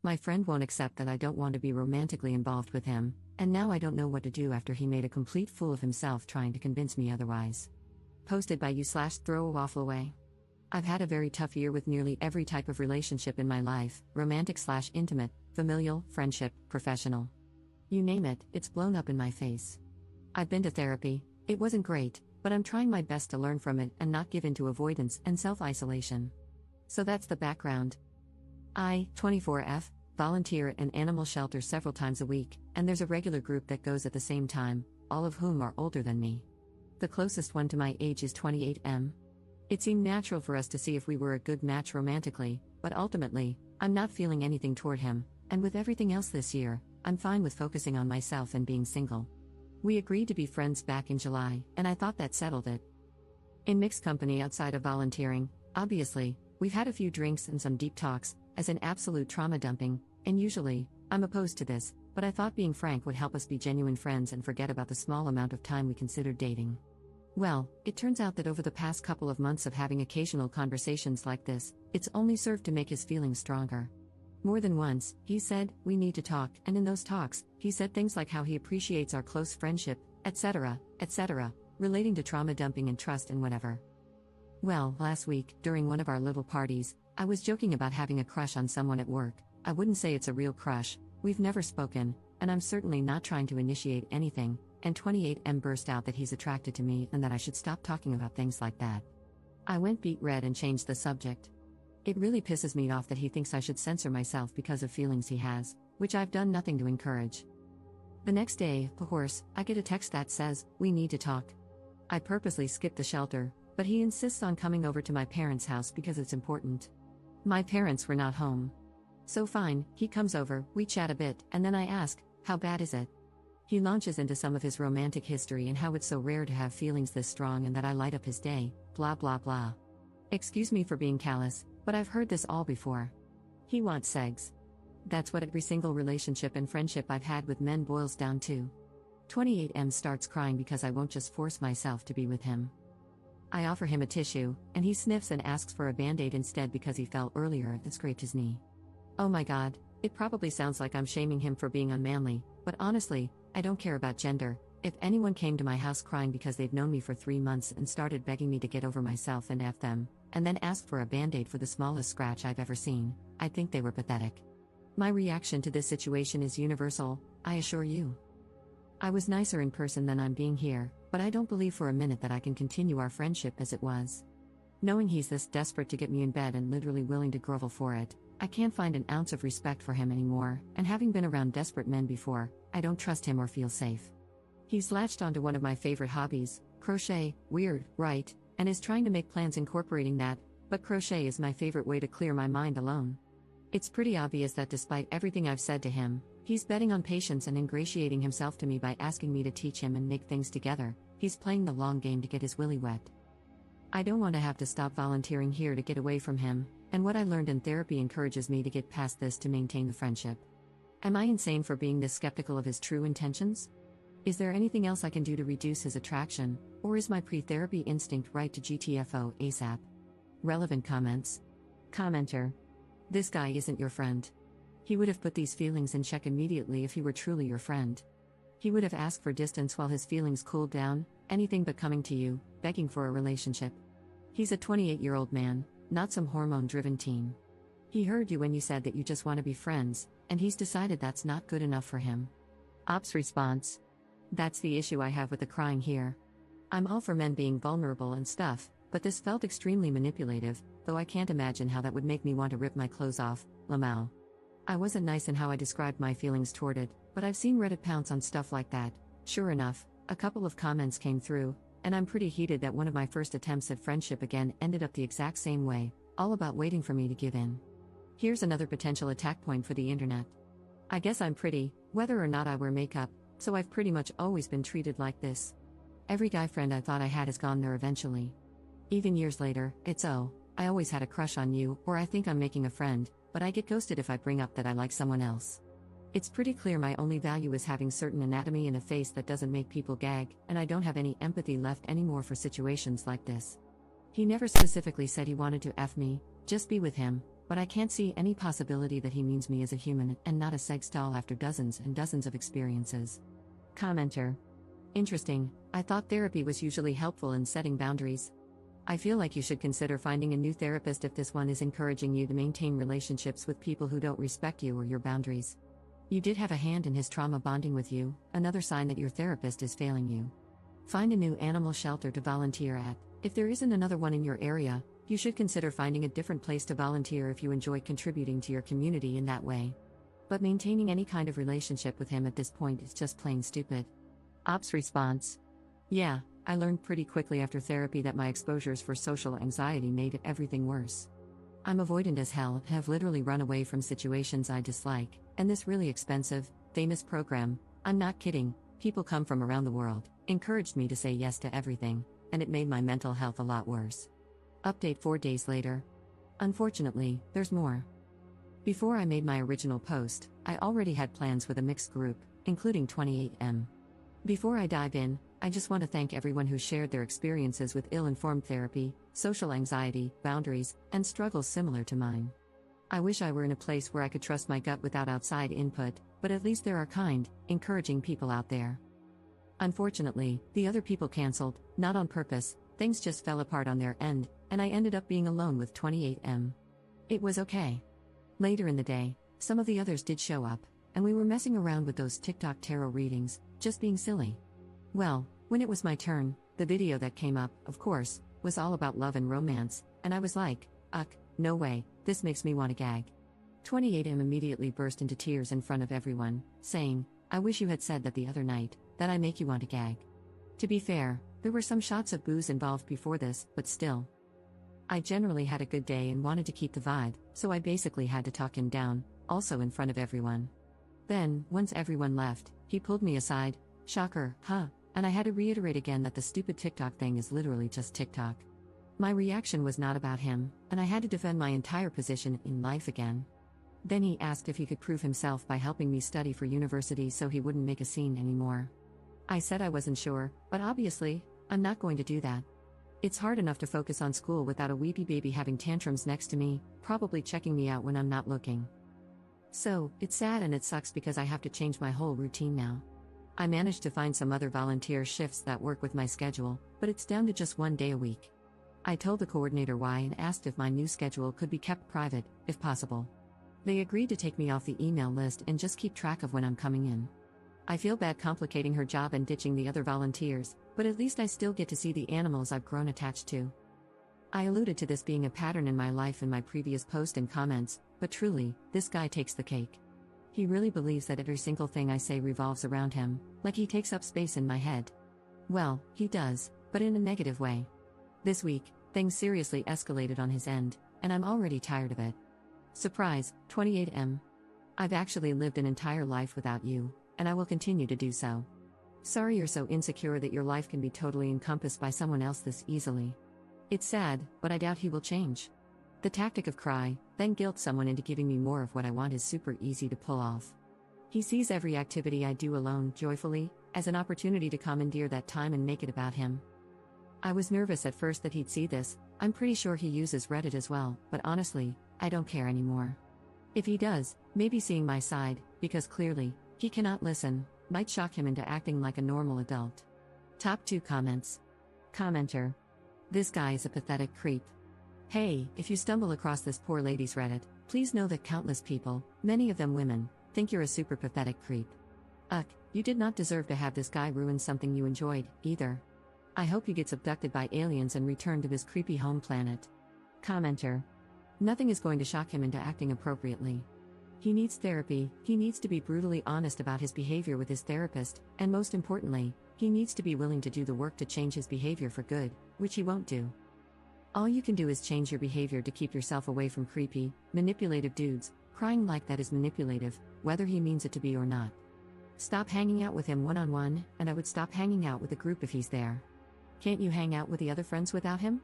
My friend won't accept that I don't want to be romantically involved with him, and now I don't know what to do after he made a complete fool of himself trying to convince me otherwise. Posted by you/throw a waffle away. I've had a very tough year with nearly every type of relationship in my life, romantic/intimate, familial, friendship, professional. You name it, it's blown up in my face. I've been to therapy, it wasn't great, but I'm trying my best to learn from it and not give in to avoidance and self-isolation. So that's the background. I, 24F, volunteer at an animal shelter several times a week, and there's a regular group that goes at the same time, all of whom are older than me. The closest one to my age is 28M. It seemed natural for us to see if we were a good match romantically, but ultimately, I'm not feeling anything toward him, and with everything else this year, I'm fine with focusing on myself and being single. We agreed to be friends back in July, and I thought that settled it. In mixed company outside of volunteering, obviously, we've had a few drinks and some deep talks, as in absolute trauma dumping, and usually, I'm opposed to this, but I thought being frank would help us be genuine friends and forget about the small amount of time we considered dating. Well, it turns out that over the past couple of months of having occasional conversations like this, it's only served to make his feelings stronger. More than once, he said, "We need to talk," and in those talks, he said things like how he appreciates our close friendship, etc., relating to trauma dumping and trust and whatever. Well, last week, during one of our little parties, I was joking about having a crush on someone at work. I wouldn't say it's a real crush, we've never spoken, and I'm certainly not trying to initiate anything, and 28M burst out that he's attracted to me and that I should stop talking about things like that. I went beet red and changed the subject. It really pisses me off that he thinks I should censor myself because of feelings he has, which I've done nothing to encourage. The next day, of course, I get a text that says, "We need to talk." I purposely skipped the shelter, but he insists on coming over to my parents' house because it's important. My parents were not home. So fine, he comes over, we chat a bit, and then I ask, "How bad is it?" He launches into some of his romantic history and how it's so rare to have feelings this strong and that I light up his day, blah blah blah. Excuse me for being callous, but I've heard this all before. He wants sex. That's what every single relationship and friendship I've had with men boils down to. 28M starts crying because I won't just force myself to be with him. I offer him a tissue, and he sniffs and asks for a band-aid instead because he fell earlier and scraped his knee. Oh my god, it probably sounds like I'm shaming him for being unmanly, but honestly, I don't care about gender. If anyone came to my house crying because they've known me for 3 months and started begging me to get over myself and F them, and then asked for a band-aid for the smallest scratch I've ever seen, I'd think they were pathetic. My reaction to this situation is universal, I assure you. I was nicer in person than I'm being here, but I don't believe for a minute that I can continue our friendship as it was. Knowing he's this desperate to get me in bed and literally willing to grovel for it, I can't find an ounce of respect for him anymore, and having been around desperate men before, I don't trust him or feel safe. He's latched onto one of my favorite hobbies, crochet, weird, right, and is trying to make plans incorporating that, but crochet is my favorite way to clear my mind alone. It's pretty obvious that despite everything I've said to him, he's betting on patience and ingratiating himself to me by asking me to teach him and make things together. He's playing the long game to get his willy wet. I don't want to have to stop volunteering here to get away from him, and what I learned in therapy encourages me to get past this to maintain the friendship. Am I insane for being this skeptical of his true intentions? Is there anything else I can do to reduce his attraction, or is my pre-therapy instinct right to GTFO ASAP? Relevant comments. Commenter. This guy isn't your friend. He would have put these feelings in check immediately if he were truly your friend. He would have asked for distance while his feelings cooled down, anything but coming to you, begging for a relationship. He's a 28-year-old man, not some hormone-driven teen. He heard you when you said that you just want to be friends, and he's decided that's not good enough for him. Ops response. That's the issue I have with the crying here. I'm all for men being vulnerable and stuff, but this felt extremely manipulative, though I can't imagine how that would make me want to rip my clothes off, Lamau. I wasn't nice in how I described my feelings toward it, but I've seen Reddit pounce on stuff like that. Sure enough, a couple of comments came through, and I'm pretty heated that one of my first attempts at friendship again ended up the exact same way, all about waiting for me to give in. Here's another potential attack point for the internet. I guess I'm pretty, whether or not I wear makeup, so I've pretty much always been treated like this. Every guy friend I thought I had has gone there eventually. Even years later, it's I always had a crush on you, or I think I'm making a friend, but I get ghosted if I bring up that I like someone else. It's pretty clear my only value is having certain anatomy and a face that doesn't make people gag, and I don't have any empathy left anymore for situations like this. He never specifically said he wanted to F me, just be with him, but I can't see any possibility that he means me as a human and not a sex doll after dozens and dozens of experiences. Commenter. Interesting, I thought therapy was usually helpful in setting boundaries. I feel like you should consider finding a new therapist if this one is encouraging you to maintain relationships with people who don't respect you or your boundaries. You did have a hand in his trauma bonding with you, another sign that your therapist is failing you. Find a new animal shelter to volunteer at. If there isn't another one in your area, you should consider finding a different place to volunteer if you enjoy contributing to your community in that way. But maintaining any kind of relationship with him at this point is just plain stupid. Ops response. Yeah, I learned pretty quickly after therapy that my exposures for social anxiety made everything worse. I'm avoidant as hell and have literally run away from situations I dislike, and this really expensive, famous program, I'm not kidding, people come from around the world, encouraged me to say yes to everything, and it made my mental health a lot worse. Update 4 days later. Unfortunately, there's more. Before I made my original post, I already had plans with a mixed group, including 28M. Before I dive in, I just want to thank everyone who shared their experiences with ill-informed therapy, social anxiety, boundaries, and struggles similar to mine. I wish I were in a place where I could trust my gut without outside input, but at least there are kind, encouraging people out there. Unfortunately, the other people canceled, not on purpose, things just fell apart on their end, and I ended up being alone with 28M. It was okay. Later in the day, some of the others did show up, and we were messing around with those TikTok tarot readings, just being silly. Well, when it was my turn, the video that came up, of course, was all about love and romance, and I was like, no way, this makes me want to gag. 28M immediately burst into tears in front of everyone, saying, I wish you had said that the other night, that I make you want to gag. To be fair, there were some shots of booze involved before this, but still. I generally had a good day and wanted to keep the vibe, so I basically had to talk him down, also in front of everyone. Then, once everyone left, he pulled me aside, shocker, huh, and I had to reiterate again that the stupid TikTok thing is literally just TikTok. My reaction was not about him, and I had to defend my entire position in life again. Then he asked if he could prove himself by helping me study for university so he wouldn't make a scene anymore. I said I wasn't sure, but obviously, I'm not going to do that. It's hard enough to focus on school without a weepy baby having tantrums next to me, probably checking me out when I'm not looking. So, it's sad and it sucks because I have to change my whole routine now. I managed to find some other volunteer shifts that work with my schedule, but it's down to just 1 day a week. I told the coordinator why and asked if my new schedule could be kept private, if possible. They agreed to take me off the email list and just keep track of when I'm coming in. I feel bad complicating her job and ditching the other volunteers, but at least I still get to see the animals I've grown attached to. I alluded to this being a pattern in my life in my previous post and comments, but truly, this guy takes the cake. He really believes that every single thing I say revolves around him, like he takes up space in my head. Well, he does, but in a negative way. This week, things seriously escalated on his end, and I'm already tired of it. Surprise, 28M. I've actually lived an entire life without you, and I will continue to do so. Sorry you're so insecure that your life can be totally encompassed by someone else this easily. It's sad, but I doubt he will change. The tactic of cry, then guilt someone into giving me more of what I want is super easy to pull off. He sees every activity I do alone, joyfully, as an opportunity to commandeer that time and make it about him. I was nervous at first that he'd see this. I'm pretty sure he uses Reddit as well, but honestly, I don't care anymore. If he does, maybe seeing my side, because clearly, he cannot listen, might shock him into acting like a normal adult. Top 2 comments. Commenter. This guy is a pathetic creep. Hey, if you stumble across this poor lady's Reddit, please know that countless people, many of them women, think you're a super pathetic creep. You did not deserve to have this guy ruin something you enjoyed, either. I hope he gets abducted by aliens and returned to his creepy home planet. Commenter. Nothing is going to shock him into acting appropriately. He needs therapy, he needs to be brutally honest about his behavior with his therapist, and most importantly, he needs to be willing to do the work to change his behavior for good, which he won't do. All you can do is change your behavior to keep yourself away from creepy, manipulative dudes. Crying like that is manipulative, whether he means it to be or not. Stop hanging out with him one-on-one, and I would stop hanging out with the group if he's there. Can't you hang out with the other friends without him?